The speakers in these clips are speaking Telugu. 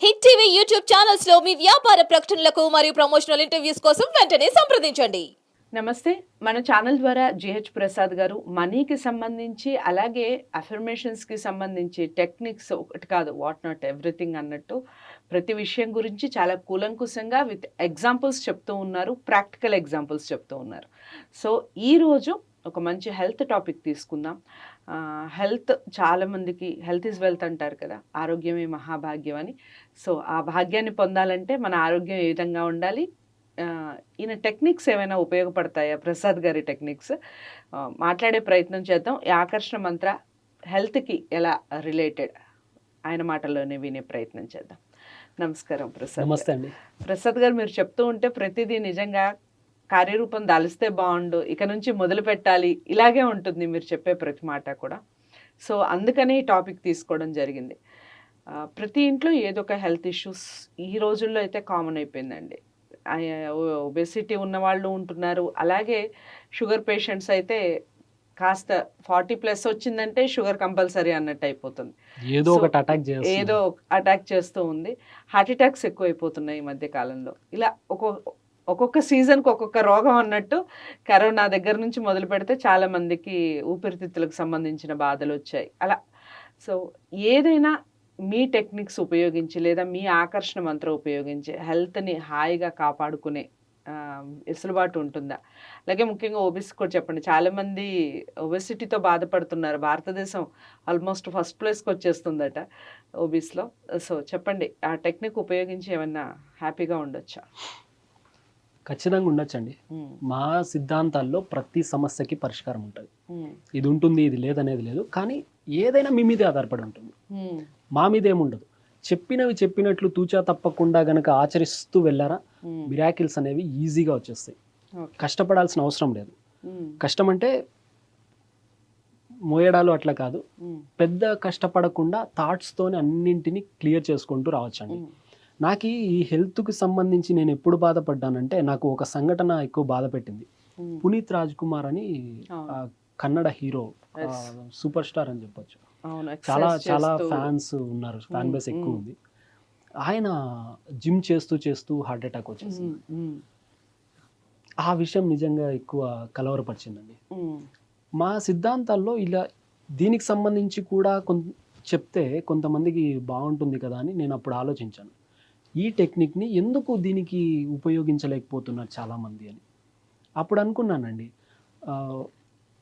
హిట్ టీవీ యూట్యూబ్ ఛానల్స్ లో మీ వ్యాపార ప్రకటనలకు మరియు ప్రమోషనల్ ఇంటర్వ్యూస్ కోసం వెంటనే సంప్రదించండి. నమస్తే. మన ఛానల్ ద్వారా జిహెచ్ ప్రసాద్ గారు మనీకి సంబంధించి, అలాగే అఫర్మేషన్స్‌కి సంబంధించి టెక్నిక్స్ ఒకటి కాదు, వాట్ నాట్ ఎవ్రీథింగ్ అన్నట్టు ప్రతి విషయం గురించి చాలా కూలంకుషంగా విత్ ఎగ్జాంపుల్స్ చెప్తూ ఉన్నారు. ప్రాక్టికల్ ఎగ్జాంపుల్స్ చెప్తూ ఉన్నారు. సో, ఈరోజు ఒక మంచి హెల్త్ టాపిక్ తీసుకుందాం. హెల్త్ చాలామందికి హెల్త్ ఈజ్ వెల్త్ అంటారు కదా! ఆరోగ్యమే మహాభాగ్యం అని. సో, ఆ భాగ్యాన్ని పొందాలంటే మన ఆరోగ్యం ఏ విధంగా ఉండాలి? ఈయన టెక్నిక్స్ ఏమైనా ఉపయోగపడతాయా? ప్రసాద్ గారి టెక్నిక్స్ మాట్లాడే ప్రయత్నం చేద్దాం. ఈ ఆకర్షణ మంత్ర హెల్త్‌కి ఎలా రిలేటెడ్ ఆయన మాటల్లోనే వినే ప్రయత్నం చేద్దాం. నమస్కారం ప్రసాద్. నమస్తే అండి. ప్రసాద్ గారు, మీరు చెప్తూ ఉంటే ప్రతిదీ నిజంగా కార్యరూపం దాలిస్తే బాగుండు, ఇక నుంచి మొదలు పెట్టాలి, ఇలాగే ఉంటుంది మీరు చెప్పే ప్రతి మాట కూడా. సో, అందుకనే ఈ టాపిక్ తీసుకోవడం జరిగింది. ప్రతి ఇంట్లో ఏదో ఒక హెల్త్ ఇష్యూస్ ఈ రోజుల్లో అయితే కామన్ అయిపోయిందండి. ఒబెసిటీ ఉన్నవాళ్ళు ఉంటున్నారు. అలాగే షుగర్ పేషెంట్స్ అయితే కాస్త 40+ వచ్చిందంటే షుగర్ కంపల్సరీ అన్నట్టు అయిపోతుంది. ఏదో ఒకటి అటాక్ చేస్తూ ఉంది. హార్ట్ అటాక్స్ ఎక్కువైపోతున్నాయి ఈ మధ్య కాలంలో. ఇలా ఒక్కొక్క సీజన్కి ఒక్కొక్క రోగం అన్నట్టు కరోనా దగ్గర నుంచి మొదలు పెడితే చాలా మందికి ఊపిరితిత్తులకు సంబంధించిన బాధలు వచ్చాయి. అలా సో, ఏదైనా మీ టెక్నిక్స్ ఉపయోగించి లేదా మీ ఆకర్షణ మంత్రం ఉపయోగించి హెల్త్‌ని హాయిగా కాపాడుకునే వెసులుబాటు ఉంటుందా? అలాగే ముఖ్యంగా ఓబీసీ కూడా చెప్పండి. చాలామంది ఒబెసిటీతో బాధపడుతున్నారు. భారతదేశం ఆల్మోస్ట్ ఫస్ట్ ప్లేస్‌కి వచ్చేస్తుందట ఓబీస్‌లో. సో, చెప్పండి, ఆ టెక్నిక్ ఉపయోగించి ఏమన్నా హ్యాపీగా ఉండొచ్చా? ఖచ్చితంగా ఉండొచ్చండి. మా సిద్ధాంతాల్లో ప్రతి సమస్యకి పరిష్కారం ఉంటుంది. ఇది ఉంటుంది, ఇది లేదనేది లేదు. కానీ ఏదైనా మీ మీదే ఆధారపడి ఉంటుంది. మా మీద ఏముండదు. చెప్పినవి చెప్పినట్లు తూచా తప్పకుండా గనక ఆచరిస్తూ వెళ్ళారా, మిరాకిల్స్ అనేవి ఈజీగా వచ్చేస్తాయి. కష్టపడాల్సిన అవసరం లేదు. కష్టం అంటే మోయడాలు అట్లా కాదు. పెద్ద కష్టపడకుండా థాట్స్తోనే అన్నింటినీ క్లియర్ చేసుకుంటూ రావచ్చండి. నాకు ఈ హెల్త్కి సంబంధించి నేను ఎప్పుడు బాధపడ్డానంటే, నాకు ఒక సంఘటన ఎక్కువ బాధ పెట్టింది. పునీత్ రాజ్ కుమార్ అని కన్నడ హీరో, సూపర్ స్టార్ అని చెప్పొచ్చు. చాలా చాలా ఫ్యాన్స్ ఉన్నారు, ఫ్యాన్ బేస్ ఎక్కువ ఉంది. ఆయన జిమ్ చేస్తూ హార్ట్ అటాక్ వచ్చేసింది. ఆ విషయం నిజంగా ఎక్కువ కలవరపరిచిందండి. మా సిద్ధాంతాల్లో ఇలా దీనికి సంబంధించి కూడా చెప్తే కొంతమందికి బాగుంటుంది కదా అని నేను అప్పుడు ఆలోచించాను. ఈ టెక్నిక్ని ఎందుకు దీనికి ఉపయోగించలేకపోతున్నారు చాలామంది అని అప్పుడు అనుకున్నానండి.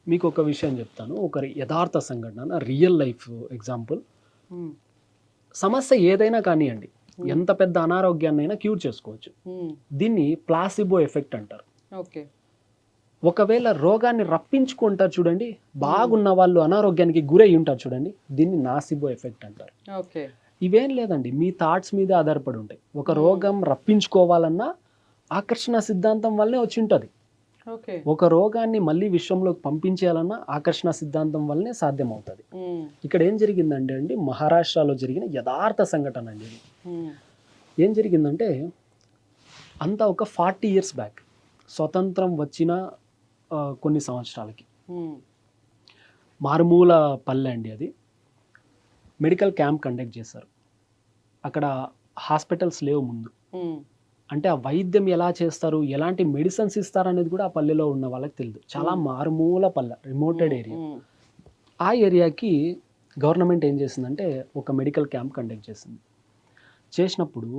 మీకు ఒక విషయం చెప్తాను, ఒక యథార్థ సంఘటన, రియల్ లైఫ్ ఎగ్జాంపుల్. సమస్య ఏదైనా కానివ్వండి, ఎంత పెద్ద అనారోగ్యాన్నైనా క్యూర్ చేసుకోవచ్చు. దీన్ని ప్లాసిబో ఎఫెక్ట్ అంటారు. ఒకవేళ రోగాన్ని రప్పించుకుంటారు చూడండి, బాగున్న వాళ్ళు అనారోగ్యానికి గురై ఉంటారు చూడండి, దీన్ని నాసిబో ఎఫెక్ట్ అంటారు. ఇవేం లేదండి, మీ థాట్స్ మీద ఆధారపడి ఉంటాయి. ఒక రోగం రప్పించుకోవాలన్నా ఆకర్షణ సిద్ధాంతం వల్లే వచ్చి ఉంటుంది. ఒక రోగాన్ని మళ్ళీ విశ్వంలోకి పంపించేయాలన్నా ఆకర్షణ సిద్ధాంతం వల్లనే సాధ్యమవుతుంది. ఇక్కడ ఏం జరిగిందంటే అండి, మహారాష్ట్రలో జరిగిన యథార్థ సంఘటన అండి. ఏం జరిగిందంటే, అంతా ఒక 40 years బ్యాక్, స్వతంత్రం వచ్చిన కొన్ని సంవత్సరాలకి, మారుమూల పల్లె అండి అది. మెడికల్ క్యాంప్ కండక్ట్ చేశారు. అక్కడ హాస్పిటల్స్ లేవు ముందు. అంటే ఆ వైద్యం ఎలా చేస్తారు, ఎలాంటి మెడిసిన్స్ ఇస్తారు అనేది కూడా ఆ పల్లెలో ఉన్న వాళ్ళకి తెలియదు. చాలా మారుమూల పల్లె, రిమోటెడ్ ఏరియా. ఆ ఏరియాకి గవర్నమెంట్ ఏం చేసిందంటే ఒక మెడికల్ క్యాంప్ కండక్ట్ చేసింది. చేసినప్పుడు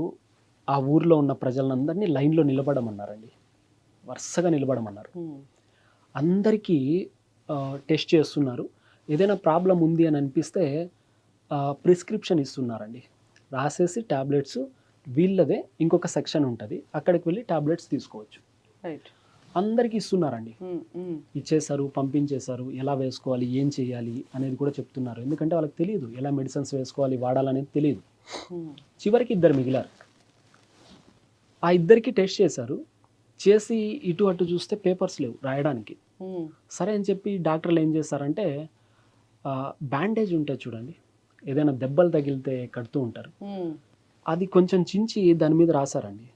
ఆ ఊర్లో ఉన్న ప్రజలందరినీ లైన్లో నిలబడమన్నారండి, వరుసగా నిలబడమన్నారు. అందరికీ టెస్ట్ చేస్తున్నారు. ఏదైనా ప్రాబ్లం ఉంది అని అనిపిస్తే ప్రిస్క్రిప్షన్ ఇస్తున్నారండి. రాసేసి ట్యాబ్లెట్స్ వీళ్ళదే ఇంకొక సెక్షన్ ఉంటుంది, అక్కడికి వెళ్ళి ట్యాబ్లెట్స్ తీసుకోవచ్చు. అందరికీ ఇస్తున్నారండి. ఇచ్చేసారు, పంపించేశారు. ఎలా వేసుకోవాలి, ఏం చేయాలి అనేది కూడా చెప్తున్నారు. ఎందుకంటే వాళ్ళకి తెలియదు ఎలా మెడిసిన్స్ వేసుకోవాలి, వాడాలనేది తెలియదు. చివరికి 2 మిగిలారు. ఆ 2కి టెస్ట్ చేశారు. చేసి ఇటు అటు చూస్తే పేపర్స్ లేవు రాయడానికి. సరే అని చెప్పి డాక్టర్లు ఏం చేస్తారంటే, బ్యాండేజ్ ఉంటుంది చూడండి, ఏదైనా దెబ్బలు తగిలితే కడుతూ ఉంటారు, అది కొంచెం చించి దాని మీద రాశారండి.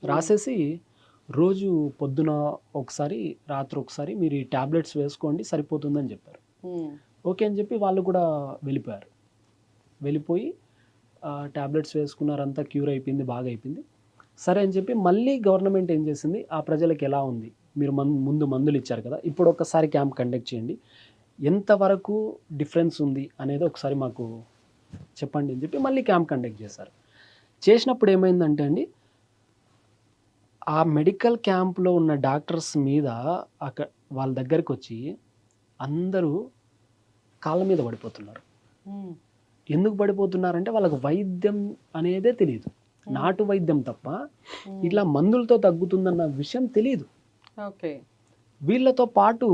రాసేసి రోజు పొద్దున ఒకసారి, రాత్రి ఒకసారి మీరు ఈ ట్యాబ్లెట్స్ వేసుకోండి, సరిపోతుందని చెప్పారు. ఓకే అని చెప్పి వాళ్ళు కూడా వెళ్ళిపోయారు. వెళ్ళిపోయి ట్యాబ్లెట్స్ వేసుకున్నారు, అంతా క్యూర్ అయిపోయింది, బాగా అయిపోయింది. సరే అని చెప్పి మళ్ళీ గవర్నమెంట్ ఏం చేసింది, ఆ ప్రజలకు ఎలా ఉంది, మీరు ముందు మందులు ఇచ్చారు కదా, ఇప్పుడు ఒక్కసారి క్యాంప్ కండక్ట్ చేయండి, ఎంతవరకు డిఫరెన్స్ ఉంది అనేది ఒకసారి మాకు చెప్పండి అని చెప్పి మళ్ళీ క్యాంప్ కండక్ట్ చేశారు. చేసినప్పుడు ఏమైందంటే అండి, ఆ మెడికల్ క్యాంప్లో ఉన్న డాక్టర్స్ మీద వాళ్ళ దగ్గరికి వచ్చి అందరూ కాళ్ళ మీద పడిపోతున్నారు. ఎందుకు పడిపోతున్నారంటే వాళ్ళకి వైద్యం అనేదే తెలియదు, నాటు వైద్యం తప్ప ఇట్లా మందులతో తగ్గుతుందన్న విషయం తెలియదు. ఓకే. వీళ్ళతో పాటు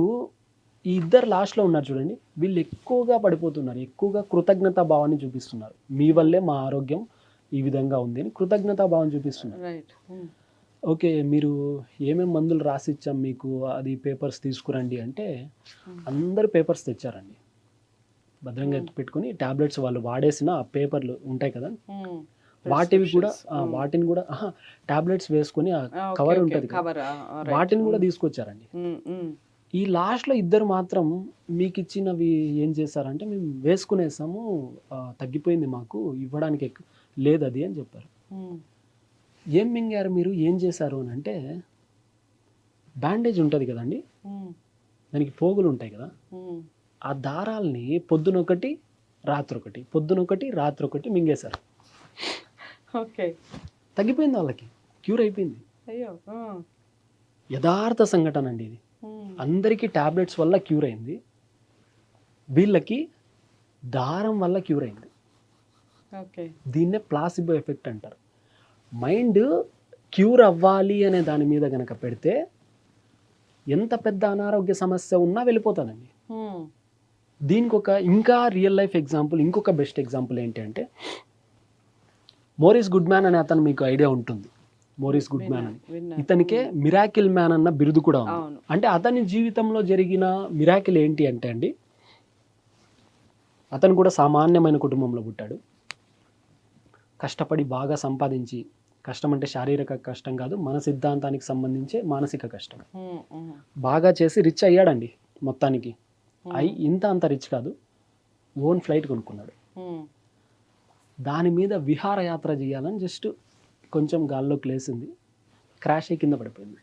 ఈ ఇద్దరు లాస్ట్లో ఉన్నారు చూడండి, వీళ్ళు ఎక్కువగా పడిపోతున్నారు, ఎక్కువగా కృతజ్ఞతా భావాన్ని చూపిస్తున్నారు. మీ వల్లే మా ఆరోగ్యం ఈ విధంగా ఉంది అని కృతజ్ఞతా భావం చూపిస్తున్నారు. రైట్. ఓకే, మీరు ఏమేమి మందులు రాసిచ్చాం మీకు, అది పేపర్స్ తీసుకురండి అంటే అందరూ పేపర్స్ తెచ్చారండి. భద్రంగా పెట్టుకుని టాబ్లెట్స్ వాళ్ళు వాడేసిన ఆ పేపర్లు ఉంటాయి కదా, వాటిని కూడా టాబ్లెట్స్ వేసుకొని ఆ కవర్ ఉంటుంది కదా, వాటిని కూడా తీసుకొచ్చారండి. ఈ లాస్ట్లో ఇద్దరు మాత్రం మీకు ఇచ్చినవి ఏం చేశారంటే, మేము వేసుకునేసాము, తగ్గిపోయింది, మాకు ఇవ్వడానికి లేదు అది అని చెప్పారు. ఏం మింగారు మీరు, ఏం చేశారు అని అంటే, బ్యాండేజ్ ఉంటుంది కదండి, దానికి పోగులు ఉంటాయి కదా, ఆ దారాల్ని పొద్దునొకటి రాత్రొకటి, పొద్దునొకటి రాత్రొకటి మింగేశారు. ఓకే. తగ్గిపోయింది, వాళ్ళకి క్యూర్ అయిపోయింది. అయ్యో. యథార్థ సంఘటన అండి ఇది. అందరికీ టాబ్లెట్స్ వల్ల క్యూర్ అయింది, వీళ్ళకి దారం వల్ల క్యూర్ అయింది. ఓకే. దీన్నే ప్లాసిబో ఎఫెక్ట్ అంటారు. మైండ్ క్యూర్ అవ్వాలి అనే దాని మీద కనుక పెడితే ఎంత పెద్ద అనారోగ్య సమస్య ఉన్నా వెళ్ళిపోతానండి. దీనికి ఒక ఇంకా రియల్ లైఫ్ ఎగ్జాంపుల్, ఇంకొక బెస్ట్ ఎగ్జాంపుల్ ఏంటి అంటే, మోరిస్ గుడ్ మ్యాన్ అనే అతను మీకు ఐడియా ఉంటుంది. మోరిస్ గుడ్ మ్యాన్ అని, ఇతనికే మిరాకిల్ మ్యాన్ అన్న బిరుదు కూడా ఉంది. అంటే అతని జీవితంలో జరిగిన మిరాకిల్ ఏంటి అంటే అండి, అతను కూడా సామాన్యమైన కుటుంబంలో పుట్టాడు. కష్టపడి బాగా సంపాదించి, కష్టం అంటే శారీరక కష్టం కాదు, మన సిద్ధాంతానికి సంబంధించే మానసిక కష్టం, బాగా చేసి రిచ్ అయ్యాడండి. మొత్తానికి అంత రిచ్ కాదు, ఓన్ ఫ్లైట్ కొనుక్కున్నాడు. దాని మీద విహారయాత్ర చేయాలని జస్ట్ కొంచెం గాల్లోకి లేసింది, క్రాష్ అయ్యి కింద పడిపోయింది.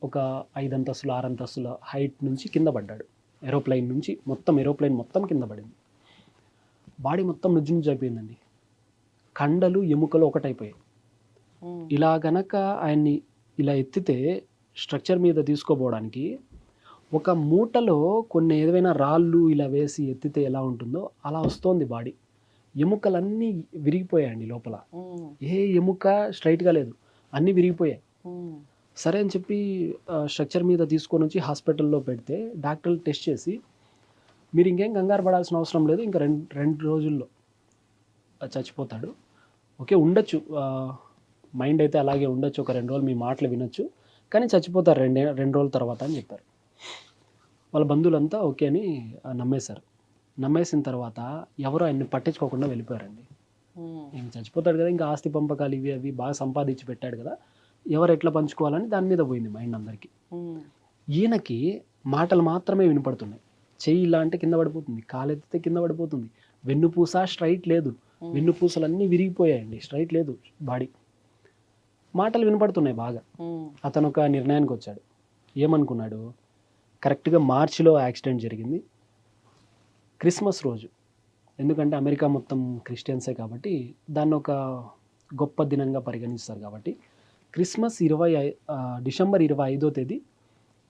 ఒక 5 అంతస్తులు 6 అంతస్తుల హైట్ నుంచి కింద పడ్డాడు. ఏరోప్లైన్ నుంచి ఏరోప్లైన్ మొత్తం కింద పడింది. బాడీ మొత్తం నుజ్జు అయిపోయిందండి, కండలు ఎముకలు ఒకటైపోయాయి. ఇలా గనక ఆయన్ని ఇలా ఎత్తితే స్ట్రక్చర్ మీద తీసుకోపోవడానికి ఒక మూటలో కొన్ని ఏదైనా రాళ్ళు ఇలా వేసి ఎత్తితే ఎలా ఉంటుందో అలా వస్తోంది బాడీ. ఎముకలన్నీ విరిగిపోయాయండి లోపల, ఏ ఎముక స్ట్రైట్గా లేదు, అన్నీ విరిగిపోయాయి. సరే అని చెప్పి స్ట్రక్చర్ మీద తీసుకొని వచ్చి హాస్పిటల్లో పెడితే డాక్టర్లు టెస్ట్ చేసి, మీరు ఇంకేం కంగారు పడాల్సిన అవసరం లేదు, ఇంకా రెండు రోజుల్లో చచ్చిపోతాడు, ఓకే ఉండొచ్చు, మైండ్ అయితే అలాగే ఉండొచ్చు, ఒక 2 రోజులు మీ మాటలు వినొచ్చు, కానీ చచ్చిపోతారు రెండు రోజుల తర్వాత అని చెప్పారు. వాళ్ళ బంధువులంతా ఓకే అని నమ్మేశారు. నమ్మేసిన తర్వాత ఎవరు ఆయన్ని పట్టించుకోకుండా వెళ్ళిపోయారండి. ఇంక చచ్చిపోతాడు కదా, ఇంకా ఆస్తి పంపకాలు ఇవి అవి బాగా సంపాదించి పెట్టాడు కదా, ఎవరు ఎట్లా పంచుకోవాలని దాని మీద పోయింది మైండ్ అందరికీ. ఈయనకి మాటలు మాత్రమే వినపడుతున్నాయి, చెయ్యి ఇలా అంటే కింద పడిపోతుంది, కాలెత్తితే కింద పడిపోతుంది, వెన్నుపూస స్ట్రైట్ లేదు, వెన్నుపూసలన్నీ విరిగిపోయాయండి, స్ట్రైట్ లేదు బాడీ. మాటలు వినపడుతున్నాయి బాగా. అతను ఒక నిర్ణయానికి వచ్చాడు. ఏమనుకున్నాడు, కరెక్ట్గా మార్చిలో యాక్సిడెంట్ జరిగింది, క్రిస్మస్ రోజు, ఎందుకంటే అమెరికా మొత్తం క్రిస్టియన్సే కాబట్టి దాన్ని ఒక గొప్ప దినంగా పరిగణిస్తారు కాబట్టి, క్రిస్మస్ డిసెంబర్ 25వ తేదీ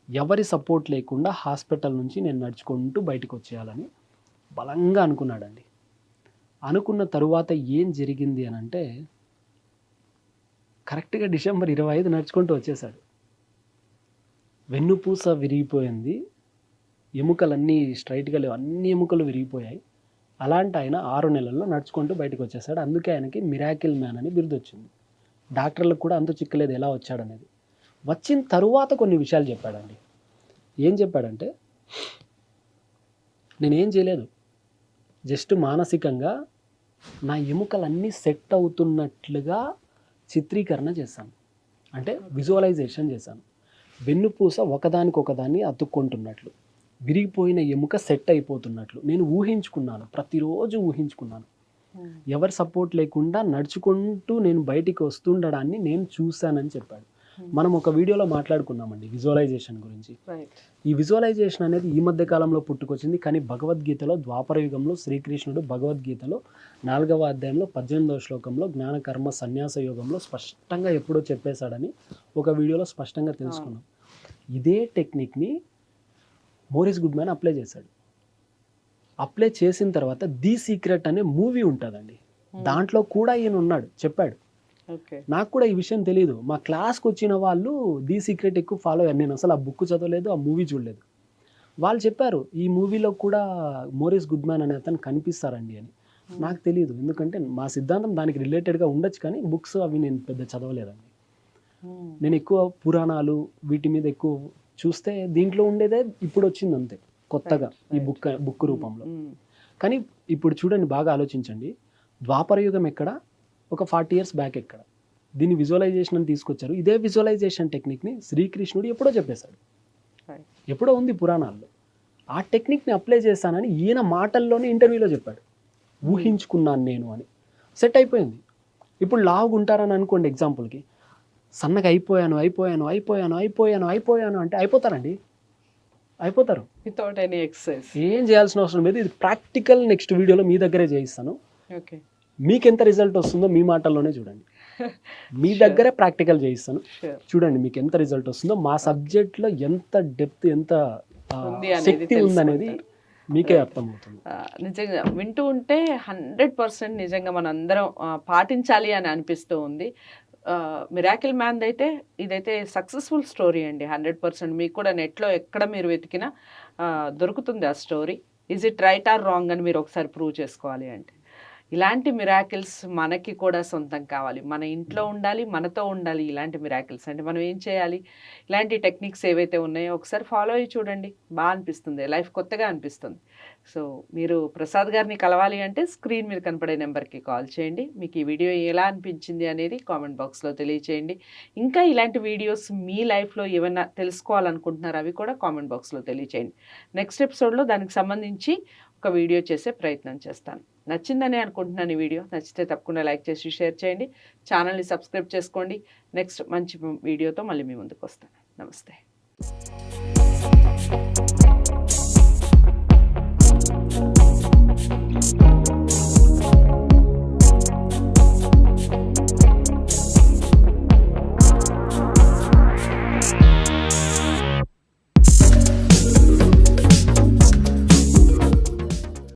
ఎవరి సపోర్ట్ లేకుండా హాస్పిటల్ నుంచి నేను నడుచుకుంటూ బయటకు వచ్చేయాలని బలంగా అనుకున్నాడండి. అనుకున్న తరువాత ఏం జరిగింది అని అంటే, కరెక్ట్గా డిసెంబర్ 25 నడుచుకుంటూ వచ్చేసాడు. వెన్నుపూస విరిగిపోయింది, ఎముకలన్నీ స్ట్రైట్గా లేవు, అన్ని ఎముకలు విరిగిపోయాయి. అలాంటి ఆయన 6 నెలల్లో నడుచుకుంటూ బయటకు వచ్చేసాడు. అందుకే ఆయనకి మిరాకిల్ మ్యాన్ అని బిరుదు వచ్చింది. డాక్టర్లకు కూడా అంత చిక్కలేదు ఎలా వచ్చాడనేది. వచ్చిన తరువాత కొన్ని విషయాలు చెప్పాడండి. ఏం చెప్పాడంటే, నేనేం చేయలేదు, జస్ట్ మానసికంగా నా ఎముకలన్నీ సెట్ అవుతున్నట్లుగా చిత్రీకరణ చేశాను, అంటే విజువలైజేషన్ చేశాను. వెన్నుపూస ఒకదానికొకదాన్ని అతుక్కుంటున్నట్లు, విరిగిపోయిన ఎముక సెట్ అయిపోతున్నట్లు నేను ఊహించుకున్నాను, ప్రతిరోజు ఊహించుకున్నాను. ఎవరి సపోర్ట్ లేకుండా నడుచుకుంటూ నేను బయటికి వస్తుండడాన్ని నేను చూశానని చెప్పాడు. మనం ఒక వీడియోలో మాట్లాడుకున్నామండి విజువలైజేషన్ గురించి. రైట్. ఈ విజువలైజేషన్ అనేది ఈ మధ్య కాలంలో పుట్టుకొచ్చింది, కానీ భగవద్గీతలో ద్వాపర యుగంలో శ్రీకృష్ణుడు భగవద్గీతలో 4వ అధ్యాయంలో 18వ శ్లోకంలో జ్ఞాన కర్మ సన్యాస యోగంలో స్పష్టంగా ఎప్పుడో చెప్పేశాడని ఒక వీడియోలో స్పష్టంగా తెలుసుకున్నాం. ఇదే టెక్నిక్ని మోరిస్ గుడ్మ్యాన్ అప్లై చేశాడు. అప్లై చేసిన తర్వాత ది సీక్రెట్ అనే మూవీ ఉంటుందండి, దాంట్లో కూడా ఈయన ఉన్నాడు, చెప్పాడు. ఓకే. నాకు కూడా ఈ విషయం తెలియదు. మా క్లాస్కి వచ్చిన వాళ్ళు ది సీక్రెట్ ఎక్కువ ఫాలో అయ్యారు. నేను అసలు ఆ బుక్ చదవలేదు, ఆ మూవీ చూడలేదు. వాళ్ళు చెప్పారు ఈ మూవీలో కూడా మోరిస్ గుడ్మ్యాన్ అనే అతను కనిపిస్తారండి అని. నాకు తెలియదు, ఎందుకంటే మా సిద్ధాంతం దానికి రిలేటెడ్గా ఉండొచ్చు, కానీ బుక్స్ అవి నేను పెద్ద చదవలేదండి. నేను ఎక్కువ పురాణాలు వీటి మీద ఎక్కువ చూస్తే దీంట్లో ఉండేదే ఇప్పుడు వచ్చింది అంతే కొత్తగా ఈ బుక్ రూపంలో. కానీ ఇప్పుడు చూడండి, బాగా ఆలోచించండి, ద్వాపర యుగం ఎక్కడ, ఒక 40 years బ్యాక్ ఎక్కడ, దీన్ని విజువలైజేషన్ అని తీసుకొచ్చారు. ఇదే విజువలైజేషన్ టెక్నిక్ని శ్రీకృష్ణుడు ఎప్పుడో చెప్పేశాడు, ఎప్పుడో ఉంది పురాణాల్లో. ఆ టెక్నిక్ని అప్లై చేశానని ఈయన మాటల్లోనే ఇంటర్వ్యూలో చెప్పాడు. ఊహించుకున్నాను నేను అని, సెట్ అయిపోయింది. ఇప్పుడు లావుగుంటారని అనుకోండి, ఎగ్జాంపుల్కి సన్నగా అయిపోయాను అయిపోయాను అయిపోయాను అయిపోయాను అయిపోయాను అంటే అయిపోతారండి, అయిపోతారు వితౌట్ ఎనీ ఎక్సర్సైజ్. ఏం చేయాల్సిన అవసరం లేదు. ఇది ప్రాక్టికల్ నెక్స్ట్ వీడియోలో మీ దగ్గరే చేయిస్తాను. ఓకే. మీకు ఎంత రిజల్ట్ వస్తుందో మీ మాటల్లోనే చూడండి, మీ దగ్గరే ప్రాక్టికల్ చేయిస్తాను, చూడండి మీకు ఎంత రిజల్ట్ వస్తుందో. మా సబ్జెక్ట్లో ఎంత డెప్త్, ఎంత శక్తి ఉందనేది మీకే అర్థమవుతుంది. నిజంగా వింటూ ఉంటే 100% నిజంగా మనందరం పాటించాలి అని అనిపిస్తూ ఉంది. మిరాకిల్ మ్యాన్ అయితే ఇదైతే సక్సెస్ఫుల్ స్టోరీ అండి, 100%. మీకు కూడా నెట్లో ఎక్కడ మీరు వెతికినా దొరుకుతుంది ఆ story. Is it right are wrong అని మీరు ఒకసారి ప్రూవ్ చేసుకోవాలి అంటే, ఇలాంటి మిరాకిల్స్ మనకి కూడా సొంతం కావాలి, మన ఇంట్లో ఉండాలి, మనతో ఉండాలి. ఇలాంటి మిరాకిల్స్ అంటే మనం ఏం చేయాలి, ఇలాంటి టెక్నిక్స్ ఏవైతే ఉన్నాయో ఒకసారి ఫాలో అయ్యి చూడండి, బాగా అనిపిస్తుంది, లైఫ్ కొత్తగా అనిపిస్తుంది. సో మీరు ప్రసాద్ గారిని కలవాలి అంటే స్క్రీన్ మీద కనపడే నెంబర్కి కాల్ చేయండి. మీకు ఈ వీడియో ఎలా అనిపించింది అనేది కామెంట్ బాక్స్లో తెలియచేయండి. ఇంకా ఇలాంటి వీడియోస్ మీ లైఫ్లో ఏమైనా తెలుసుకోవాలనుకుంటున్నారు, అవి కూడా కామెంట్ బాక్స్లో తెలియచేయండి. నెక్స్ట్ ఎపిసోడ్లో దానికి సంబంధించి ఒక వీడియో చేసే ప్రయత్నం చేస్తాను. నచ్చిందని అనుకుంటున్నాను ఈ వీడియో. నచ్చితే తప్పకుండా లైక్ చేసి షేర్ చేయండి, ఛానల్ని సబ్స్క్రైబ్ చేసుకోండి. నెక్స్ట్ మంచి వీడియోతో మళ్ళీ మీ ముందుకు వస్తాను. నమస్తే.